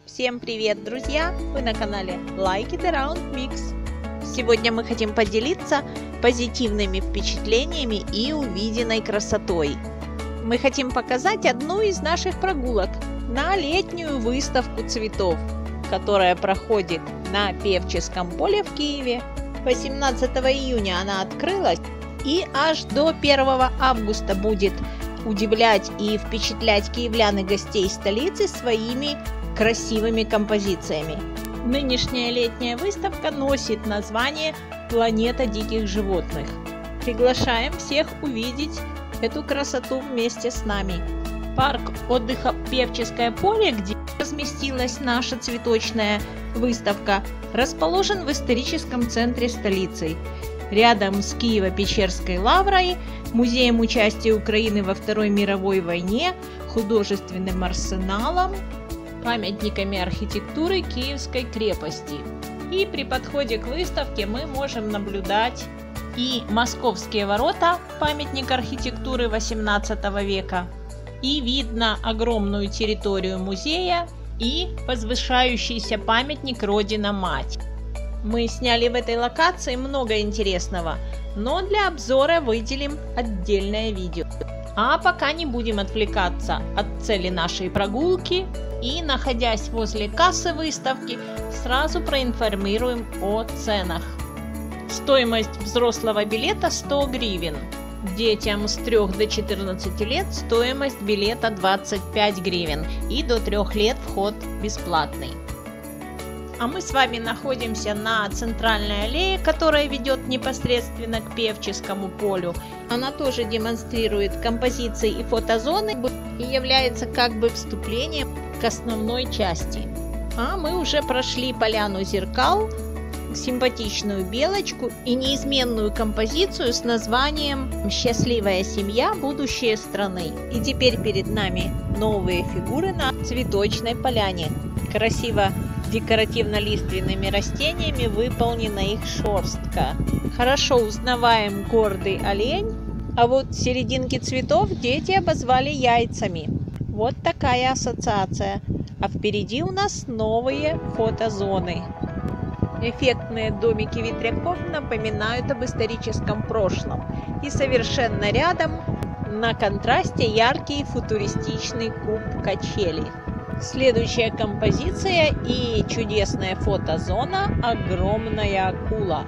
Всем привет, друзья! Вы на канале Like It Around Mix. Сегодня мы хотим поделиться позитивными впечатлениями и увиденной красотой. Мы хотим показать одну из наших прогулок на летнюю выставку цветов, которая проходит на Певческом поле в Киеве. 18 июня она открылась и аж до 1 августа будет удивлять и впечатлять киевлян и гостей столицы своими красивыми композициями. Нынешняя летняя выставка носит название «Планета диких животных». Приглашаем всех увидеть эту красоту вместе с нами. Парк отдыха Певческое поле, где разместилась наша цветочная выставка, расположен в историческом центре столицы. Рядом с Киево-Печерской лаврой, музеем участия Украины во Второй мировой войне, художественным арсеналом, памятниками архитектуры Киевской крепости. И при подходе к выставке мы можем наблюдать и Московские ворота, памятник архитектуры 18 века, и видно огромную территорию музея и возвышающийся памятник Родина-Мать. Мы сняли в этой локации много интересного, но для обзора выделим отдельное видео. А пока не будем отвлекаться от цели нашей прогулки и, находясь возле кассы выставки, сразу проинформируем о ценах. Стоимость взрослого билета 100 гривен. Детям с 3 до 14 лет стоимость билета 25 гривен и до 3 лет вход бесплатный. А мы с вами находимся на центральной аллее, которая ведет непосредственно к Певческому полю. Она тоже демонстрирует композиции и фотозоны и является как бы вступлением к основной части. А мы уже прошли поляну зеркал, симпатичную белочку и неизменную композицию с названием «Счастливая семья. Будущее страны». И теперь перед нами новые фигуры на цветочной поляне. Красиво декоративно-лиственными растениями выполнена их шерстка. Хорошо узнаваем гордый олень, а вот серединки цветов дети обозвали яйцами. Вот такая ассоциация. А впереди у нас новые фотозоны. Эффектные домики ветряков напоминают об историческом прошлом. И совершенно рядом, на контрасте, яркий футуристичный куб качели. Следующая композиция и чудесная фотозона – огромная акула.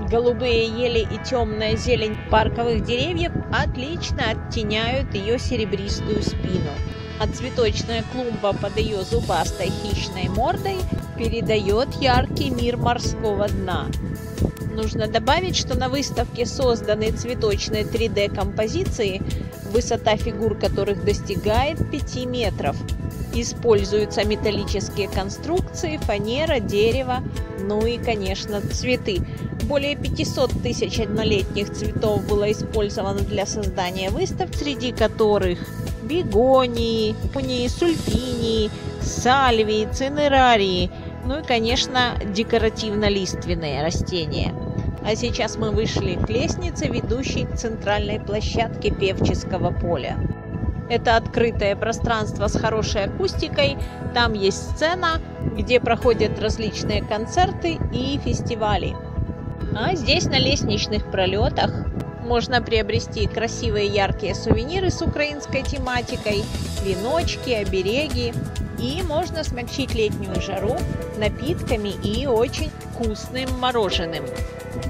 Голубые ели и темная зелень парковых деревьев отлично оттеняют ее серебристую спину. А цветочная клумба под ее зубастой хищной мордой передает яркий мир морского дна. Нужно добавить, что на выставке созданы цветочные 3D-композиции, высота фигур которых достигает 5 метров. Используются металлические конструкции, фанера, дерево, ну и, конечно, цветы. Более 500 тысяч однолетних цветов было использовано для создания выставок, среди которых бегонии, сульфинии, сальвии, цинерарии, ну и, конечно, декоративно-лиственные растения. А сейчас мы вышли к лестнице, ведущей к центральной площадке Певческого поля. Это открытое пространство с хорошей акустикой, там есть сцена, где проходят различные концерты и фестивали. А здесь на лестничных пролетах можно приобрести красивые яркие сувениры с украинской тематикой, веночки, обереги. И можно смягчить летнюю жару напитками и очень вкусным мороженым.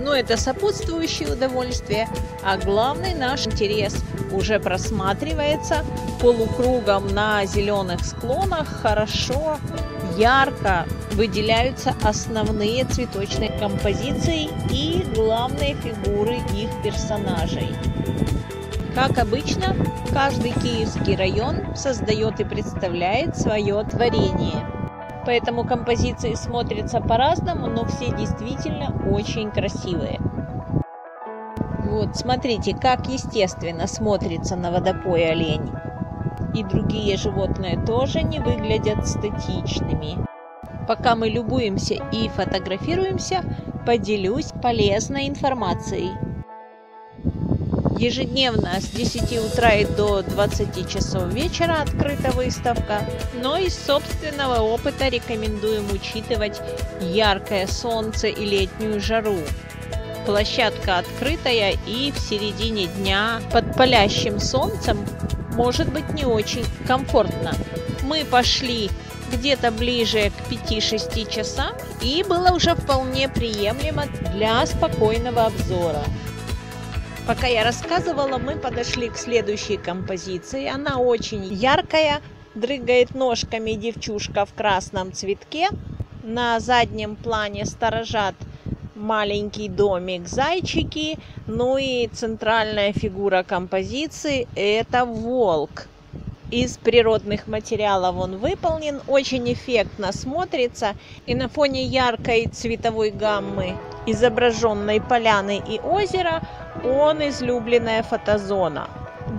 Но это сопутствующее удовольствие, а главный наш интерес уже просматривается полукругом на зеленых склонах. Хорошо, ярко выделяются основные цветочные композиции и главные фигуры их персонажей. Как обычно, каждый киевский район создает и представляет свое творение. Поэтому композиции смотрятся по-разному, но все действительно очень красивые. Вот, смотрите, как естественно смотрится на водопое олень. И другие животные тоже не выглядят статичными. Пока мы любуемся и фотографируемся, поделюсь полезной информацией. Ежедневно с 10 утра и до 20 часов вечера открыта выставка, но из собственного опыта рекомендуем учитывать яркое солнце и летнюю жару. Площадка открытая, и в середине дня под палящим солнцем может быть не очень комфортно. Мы пошли где-то ближе к 5-6 часам, и было уже вполне приемлемо для спокойного обзора. Пока я рассказывала, мы подошли к следующей композиции. Она очень яркая, дрыгает ножками девчушка в красном цветке. На заднем плане сторожат маленький домик, зайчики, ну и центральная фигура композиции – это волк. Из природных материалов он выполнен, очень эффектно смотрится, и на фоне яркой цветовой гаммы, изображенной поляны и озера, он излюбленная фотозона.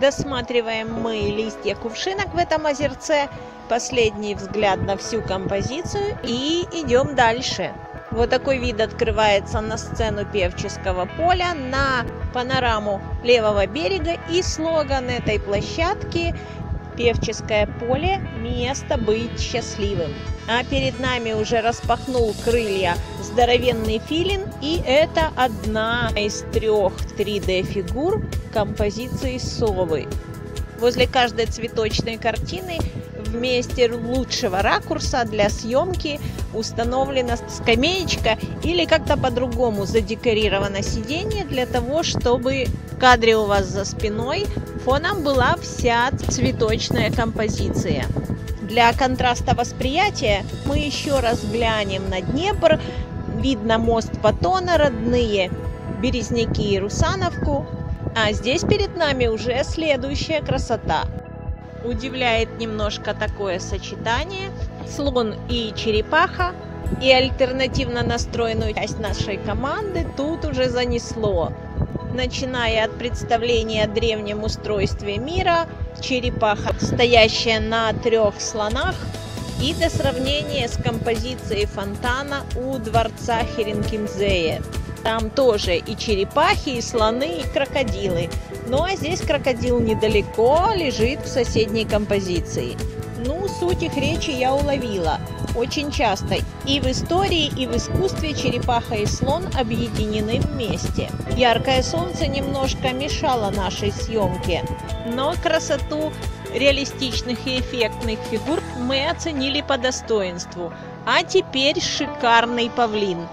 Досматриваем мы листья кувшинок в этом озерце, последний взгляд на всю композицию, и идем дальше. Вот такой вид открывается на сцену Певческого поля, на панораму левого берега, и слоган этой площадки «Певческое поле – место быть счастливым». А перед нами уже распахнул крылья здоровенный филин, и это одна из 3 3D-фигур композиции совы. Возле каждой цветочной картины в месте лучшего ракурса для съемки установлена скамеечка или как-то по-другому задекорировано сиденье для того, чтобы в кадре у вас за спиной фоном была вся цветочная композиция. Для контраста восприятия мы еще раз глянем на Днепр. Видно мост Патона, родные Березняки и Русановку. А здесь перед нами уже следующая красота. Удивляет немножко такое сочетание: слон и черепаха. И альтернативно настроенную часть нашей команды тут уже занесло. Начиная от представления о древнем устройстве мира, черепаха, стоящая на 3 слонах, и до сравнения с композицией фонтана у дворца Херенкинзее. Там тоже и черепахи, и слоны, и крокодилы. Ну а здесь крокодил недалеко, лежит в соседней композиции. Ну, суть их речи я уловила. Очень часто и в истории, и в искусстве черепаха и слон объединены вместе. Яркое солнце немножко мешало нашей съемке, но красоту реалистичных и эффектных фигур мы оценили по достоинству. А теперь шикарный павлин.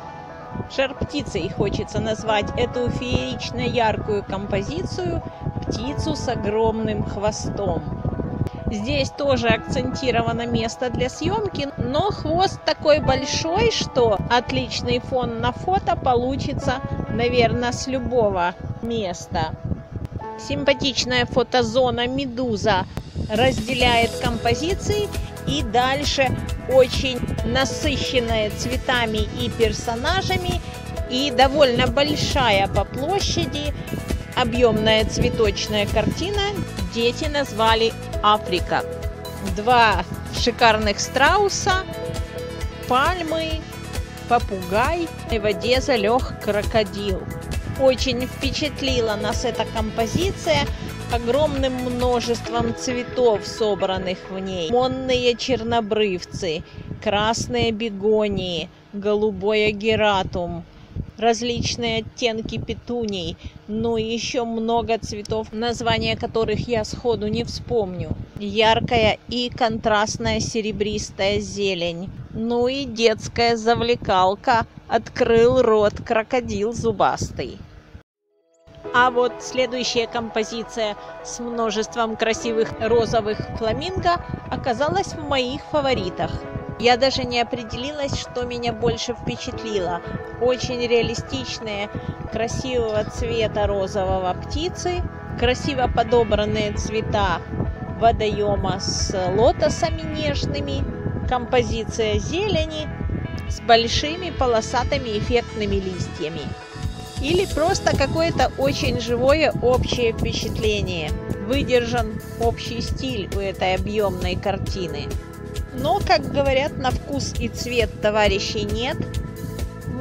Жар-птицей хочется назвать эту феерично яркую композицию, птицу с огромным хвостом. Здесь тоже акцентировано место для съемки, но хвост такой большой, что отличный фон на фото получится, наверное, с любого места. Симпатичная фотозона «Медуза» разделяет композиции, и дальше очень насыщенная цветами и персонажами, и довольно большая по площади объемная цветочная картина дети назвали «Африка». 2 шикарных страуса, пальмы, попугай, и в воде залег крокодил. Очень впечатлила нас эта композиция огромным множеством цветов, собранных в ней. Монные чернобрывцы, красные бегонии, голубой агератум, различные оттенки петуний, ну и еще много цветов, названия которых я сходу не вспомню. Яркая и контрастная серебристая зелень. Ну и детская завлекалка. Открыл рот крокодил зубастый. А вот следующая композиция с множеством красивых розовых фламинго оказалась в моих фаворитах. Я даже не определилась, что меня больше впечатлило. Очень реалистичные, красивого цвета розового птицы, красиво подобранные цвета водоема с лотосами нежными, композиция зелени с большими полосатыми эффектными листьями. Или просто какое-то очень живое общее впечатление. Выдержан общий стиль у этой объемной картины. Но, как говорят, на вкус и цвет товарищей нет.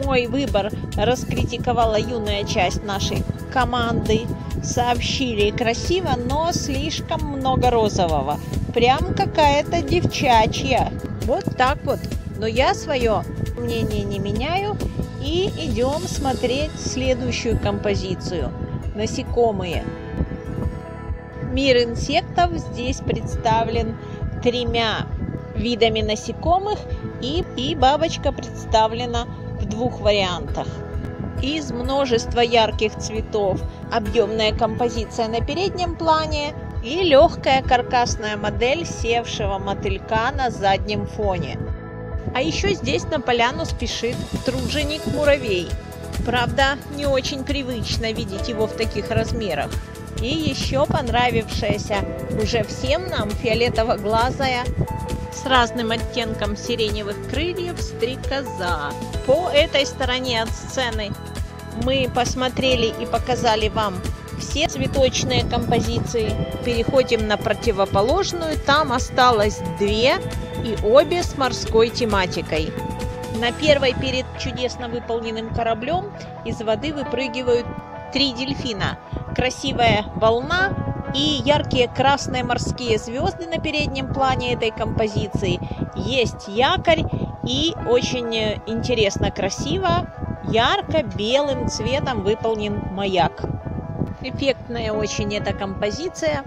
Мой выбор раскритиковала юная часть нашей команды. Сообщили красиво, но слишком много розового. Прям какая-то девчачья. Вот так вот. Но я свое мнение не меняю. И идем смотреть следующую композицию. Насекомые. Мир инсектов здесь представлен 3 видами насекомых. И бабочка представлена в 2 вариантах. Из множества ярких цветов объемная композиция на переднем плане и легкая каркасная модель севшего мотылька на заднем фоне. А еще здесь на поляну спешит труженик-муравей. Правда, не очень привычно видеть его в таких размерах. И еще понравившаяся уже всем нам фиолетово-глазая с разным оттенком сиреневых крыльев стрекоза. По этой стороне от сцены мы посмотрели и показали вам все цветочные композиции. Переходим на противоположную. Там осталось 2, и обе с морской тематикой. На первой перед чудесно выполненным кораблем из воды выпрыгивают 3 дельфина. Красивая волна и яркие красные морские звезды на переднем плане этой композиции. Есть якорь и очень интересно, красиво, ярко белым цветом выполнен маяк. Эффектная очень эта композиция.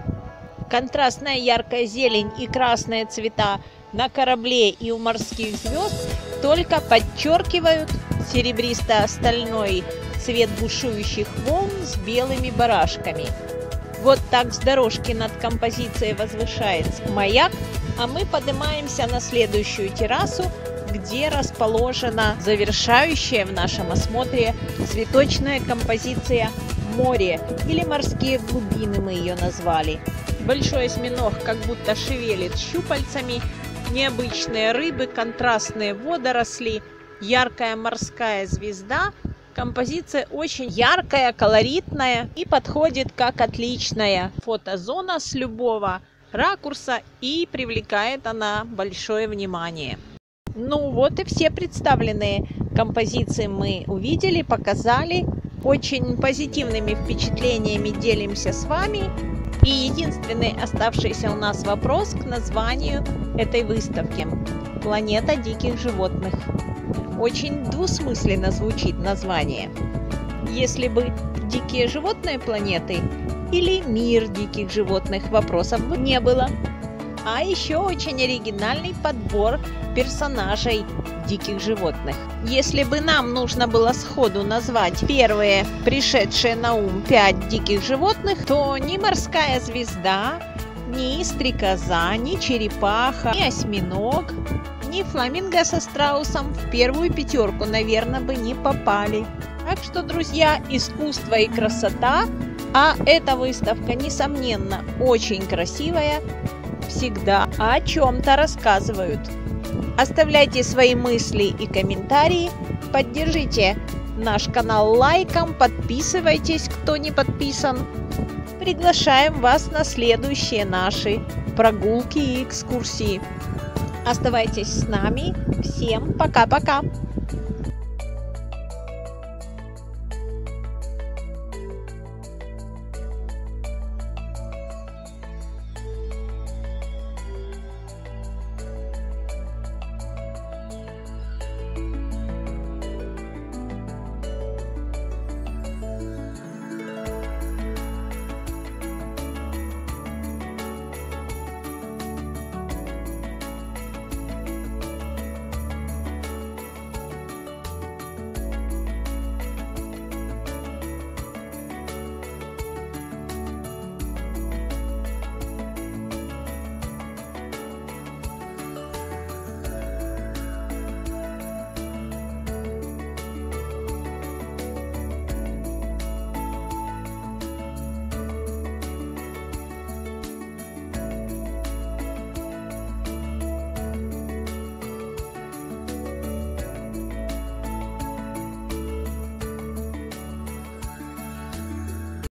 Контрастная яркая зелень и красные цвета на корабле и у морских звезд только подчеркивают серебристо-стальной цвет бушующих волн с белыми барашками. Вот так с дорожки над композицией возвышается маяк, а мы поднимаемся на следующую террасу, где расположена завершающая в нашем осмотре цветочная композиция «Море» или «Морские глубины» мы ее назвали. Большой осьминог как будто шевелит щупальцами, необычные рыбы, контрастные водоросли, яркая морская звезда. Композиция очень яркая, колоритная и подходит как отличная фотозона с любого ракурса, и привлекает она большое внимание. Ну вот и все представленные композиции мы увидели, показали. Очень позитивными впечатлениями делимся с вами. И единственный оставшийся у нас вопрос к названию этой выставки – «Планета диких животных». Очень двусмысленно звучит название. Если бы дикие животные планеты или мир диких животных, вопросов бы не было. А еще очень оригинальный подбор персонажей диких животных. Если бы нам нужно было сходу назвать первые пришедшие на ум 5 диких животных, то ни морская звезда, ни стрекоза, ни черепаха, ни осьминог, ни фламинго со страусом в первую 5, наверное, бы не попали. Так что, друзья, искусство и красота, а эта выставка, несомненно, очень красивая, всегда о чем-то рассказывают. Оставляйте свои мысли и комментарии, поддержите наш канал лайком, подписывайтесь, кто не подписан. Приглашаем вас на следующие наши прогулки и экскурсии. Оставайтесь с нами. Всем пока-пока!